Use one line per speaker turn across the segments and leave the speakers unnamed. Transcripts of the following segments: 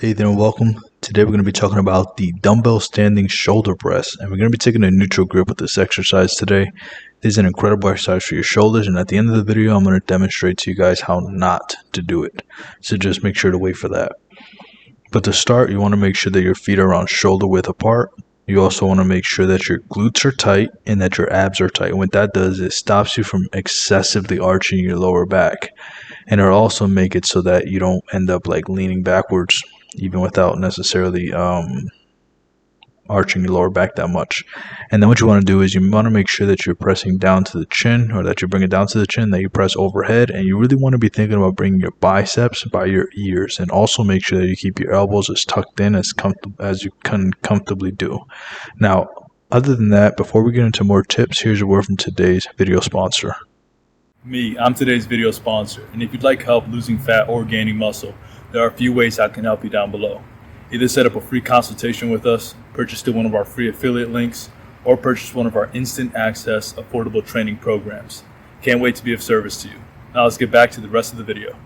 Hey there and welcome. Today we're going to be talking about the dumbbell standing shoulder press, and we're going to be taking a neutral grip with this exercise today. This is an incredible exercise for your shoulders, and at the end of the video I'm going to demonstrate to you guys how not to do it. So just make sure to wait for that. But to start, you want to make sure that your feet are around shoulder width apart. You also want to make sure that your glutes are tight and that your abs are tight. And what that does is it stops you from excessively arching your lower back. And it'll also make it so that you don't end up like leaning backwards even without necessarily arching your lower back that much. And then what you want to do is you want to make sure that you're pressing down to the chin, or that you bring it down to the chin, that you press overhead, and you really want to be thinking about bringing your biceps by your ears, and also make sure that you keep your elbows as tucked in as you can comfortably do. Now, other than that, before we get into more tips, here's a word from today's video sponsor.
I'm today's video sponsor, and if you'd like help losing fat or gaining muscle, there are a few ways I can help you down below. Either set up a free consultation with us, purchase through one of our free affiliate links, or purchase one of our instant access affordable training programs. Can't wait to be of service to you. Now let's get back to the rest of the video.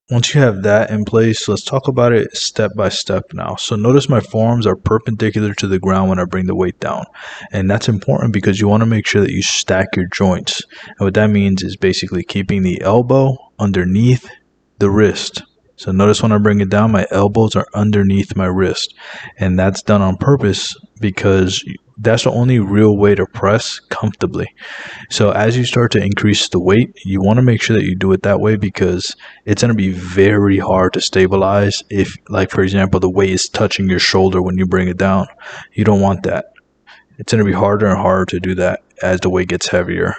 Once you have that in place, let's talk about it step by step now. So notice my forearms are perpendicular to the ground when I bring the weight down. And that's important because you want to make sure that you stack your joints. And what that means is basically keeping the elbow underneath the wrist. So notice when I bring it down, my elbows are underneath my wrist. And that's done on purpose because that's the only real way to press comfortably. So as you start to increase the weight, you want to make sure that you do it that way, because it's going to be very hard to stabilize if, like, for example, the weight is touching your shoulder when you bring it down. You don't want that. It's going to be harder and harder to do that as the weight gets heavier.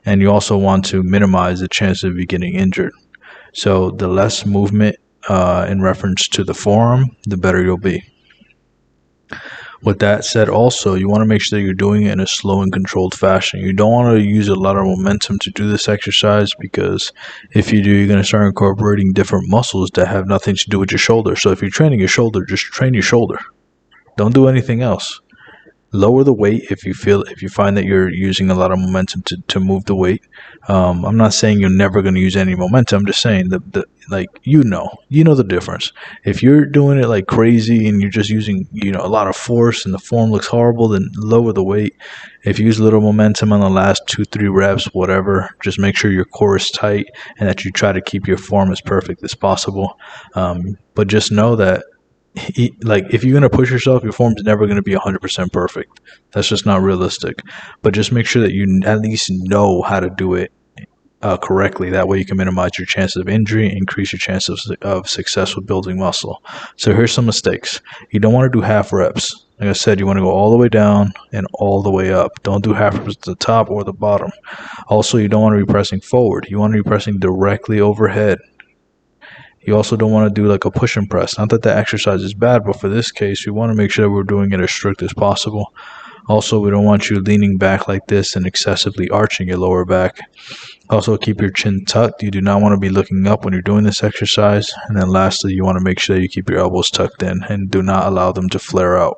And you also want to minimize the chance of you getting injured. So the less movement in reference to the forearm, the better you'll be. With that said, also, you want to make sure that you're doing it in a slow and controlled fashion. You don't want to use a lot of momentum to do this exercise, because if you do, you're going to start incorporating different muscles that have nothing to do with your shoulder. So if you're training your shoulder, just train your shoulder. Don't do anything else. Lower the weight if you find that you're using a lot of momentum to move the weight. I'm not saying you're never going to use any momentum. I'm just saying you know the difference. If you're doing it like crazy and you're just using a lot of force and the form looks horrible, then lower the weight. If you use a little momentum on the last 2-3 reps, whatever, just make sure your core is tight and that you try to keep your form as perfect as possible. But just know that if you're going to push yourself, your form's never going to be 100% perfect. That's just not realistic. But just make sure that you at least know how to do it correctly. That way you can minimize your chances of injury, increase your chances of success with building muscle. So here's some mistakes. You don't want to do half reps. Like I said, you want to go all the way down and all the way up. Don't do half reps at the top or the bottom. Also, you don't want to be pressing forward. You want to be pressing directly overhead. You also don't want to do like a push and press. Not that the exercise is bad, but for this case, we want to make sure that we're doing it as strict as possible. Also, we don't want you leaning back like this and excessively arching your lower back. Also, keep your chin tucked. You do not want to be looking up when you're doing this exercise. And then lastly, you want to make sure that you keep your elbows tucked in and do not allow them to flare out.